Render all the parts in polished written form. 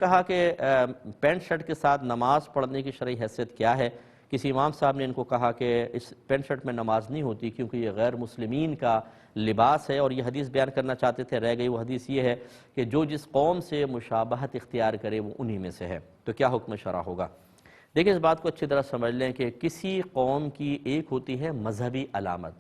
کہا کہ pant shirt کے ساتھ نماز پڑھنے کی شرعی حیثیت کیا ہے؟ کسی امام صاحب نے ان کو کہا کہ اس پینٹ شرٹ میں نماز نہیں ہوتی کیونکہ یہ غیر مسلمین کا لباس ہے، اور یہ حدیث بیان کرنا چاہتے تھے، رہ گئی وہ حدیث یہ ہے کہ جو جس قوم سے مشابہت اختیار کرے وہ انہی میں سے ہے۔ تو کیا حکم شرع ہوگا؟ دیکھیں، اس بات کو اچھی طرح سمجھ لیں کہ کسی قوم کی ایک ہوتی ہے مذہبی علامت،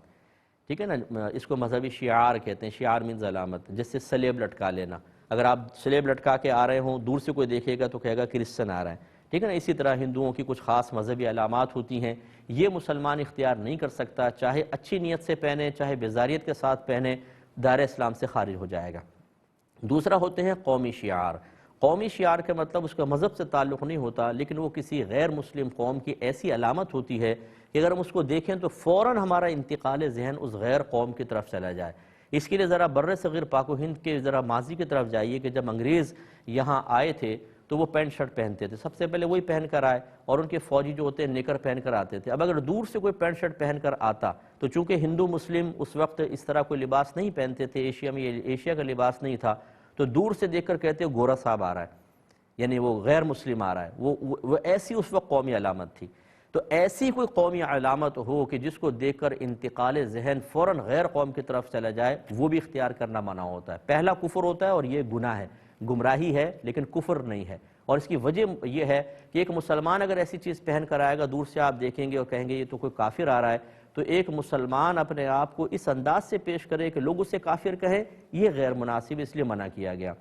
ٹھیک ہے نا، اس کو مذہبی شعار کہتے ہیں۔ شعار مینز علامت، جیسے سلیب لٹکا لینا۔ اگر آپ سلیب لٹکا کے آ رہے ہوں، دور سے کوئی دیکھے گا تو کہے گا کرسچن آ رہا ہے، ٹھیک ہے نا۔ اسی طرح ہندوؤں کی کچھ خاص مذہبی علامات ہوتی ہیں، یہ مسلمان اختیار نہیں کر سکتا، چاہے اچھی نیت سے پہنے چاہے بیزاریت کے ساتھ پہنے، دائرہ اسلام سے خارج ہو جائے گا۔ دوسرا ہوتے ہیں قومی شعار۔ قومی شعار کا مطلب اس کا مذہب سے تعلق نہیں ہوتا، لیکن وہ کسی غیر مسلم قوم کی ایسی علامت ہوتی ہے کہ اگر ہم اس کو دیکھیں تو فوراً ہمارا انتقال ذہن اس غیر قوم کی طرف چلا جائے۔ اس کے لیے ذرا بر صغیر پاک و ہند کے ذرا ماضی کی طرف جائیے کہ جب انگریز یہاں آئے تھے تو وہ پینٹ شرٹ پہنتے تھے، سب سے پہلے وہی پہن کر آئے، اور ان کے فوجی جو ہوتے ہیں نکر پہن کر آتے تھے۔ اب اگر دور سے کوئی پینٹ شرٹ پہن کر آتا تو چونکہ ہندو مسلم اس وقت اس طرح کوئی لباس نہیں پہنتے تھے، ایشیا میں یہ ایشیا کا لباس نہیں تھا، تو دور سے دیکھ کر کہتے گورا صاحب آ رہا ہے، یعنی وہ غیر مسلم آ رہا ہے۔ وہ ایسی اس وقت قومی علامت تھی۔ تو ایسی کوئی قومی علامت ہو کہ جس کو دیکھ کر انتقال ذہن فوراً غیر قوم کی طرف چلا جائے، وہ بھی اختیار کرنا منع ہوتا ہے۔ پہلا کفر ہوتا ہے، اور یہ گناہ ہے، گمراہی ہے، لیکن کفر نہیں ہے۔ اور اس کی وجہ یہ ہے کہ ایک مسلمان اگر ایسی چیز پہن کر آئے گا، دور سے آپ دیکھیں گے اور کہیں گے یہ تو کوئی کافر آ رہا ہے، تو ایک مسلمان اپنے آپ کو اس انداز سے پیش کرے کہ لوگ اسے کافر کہیں، یہ غیر مناسب، اس لیے منع کیا گیا۔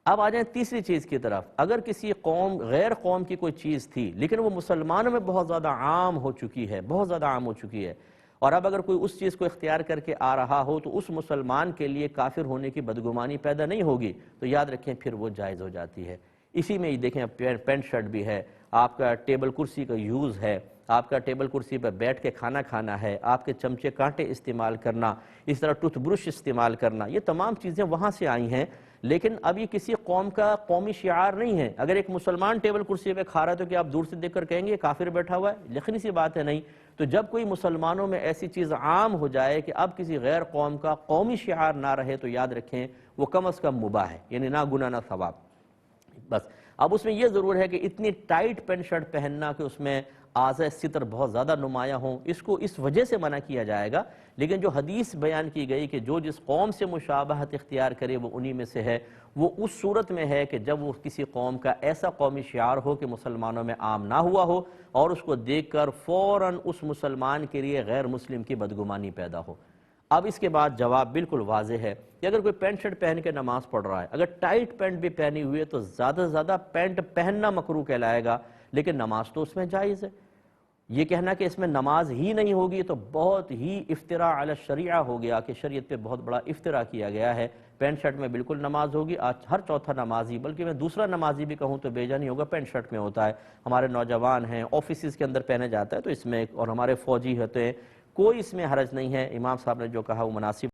اب آ جائیں تیسری چیز کی طرف۔ اگر کسی قوم غیر قوم کی کوئی چیز تھی لیکن وہ مسلمانوں میں بہت زیادہ عام ہو چکی ہے، بہت زیادہ عام ہو چکی ہے، اور اب اگر کوئی اس چیز کو اختیار کر کے آ رہا ہو تو اس مسلمان کے لیے کافر ہونے کی بدگمانی پیدا نہیں ہوگی، تو یاد رکھیں پھر وہ جائز ہو جاتی ہے۔ اسی میں دیکھیں پینٹ شرٹ بھی ہے، آپ کا ٹیبل کرسی کا یوز ہے، آپ کا ٹیبل کرسی پر بیٹھ کے کھانا کھانا ہے، آپ کے چمچے کانٹے استعمال کرنا، اس طرح ٹوتھ برش استعمال کرنا، یہ تمام چیزیں وہاں سے آئی ہیں، لیکن اب یہ کسی قوم کا قومی شعار نہیں ہے۔ اگر ایک مسلمان ٹیبل کرسی پہ کھا رہا ہے تو کیا آپ دور سے دیکھ کر کہیں گے یہ کافر بیٹھا ہوا ہے؟ یقینی سی بات ہے نہیں۔ تو جب کوئی مسلمانوں میں ایسی چیز عام ہو جائے کہ اب کسی غیر قوم کا قومی شعار نہ رہے، تو یاد رکھیں وہ کم از کم مباح ہے، یعنی نہ گناہ نہ ثواب۔ بس اب اس میں یہ ضرور ہے کہ اتنی ٹائٹ پینٹ شرٹ پہننا کہ اس میں اعضاء ستر بہت زیادہ نمایاں ہوں، اس کو اس وجہ سے منع کیا جائے گا۔ لیکن جو حدیث بیان کی گئی کہ جو جس قوم سے مشابہت اختیار کرے وہ انہی میں سے ہے، وہ اس صورت میں ہے کہ جب وہ کسی قوم کا ایسا قومی شعار ہو کہ مسلمانوں میں عام نہ ہوا ہو، اور اس کو دیکھ کر فوراً اس مسلمان کے لیے غیر مسلم کی بدگمانی پیدا ہو۔ اب اس کے بعد جواب بالکل واضح ہے کہ اگر کوئی پینٹ شرٹ پہن کے نماز پڑھ رہا ہے، اگر ٹائٹ پینٹ بھی پہنی ہوئی ہے تو زیادہ سے زیادہ پینٹ پہننا مکروہ کہلائے گا، لیکن نماز تو اس میں جائز ہے۔ یہ کہنا کہ اس میں نماز ہی نہیں ہوگی تو بہت ہی افتراء علی الشریعہ ہو گیا، کہ شریعت پہ بہت بڑا افتراء کیا گیا ہے۔ پینٹ شرٹ میں بالکل نماز ہوگی، آج ہر چوتھا نمازی، بلکہ میں دوسرا نمازی بھی کہوں تو بیجا نہیں ہوگا، پینٹ شرٹ میں ہوتا ہے۔ ہمارے نوجوان ہیں، آفیسز کے اندر پہنے جاتا ہے تو اس میں، اور ہمارے فوجی ہوتے ہیں، کوئی اس میں حرج نہیں ہے۔ امام صاحب نے جو کہا وہ مناسب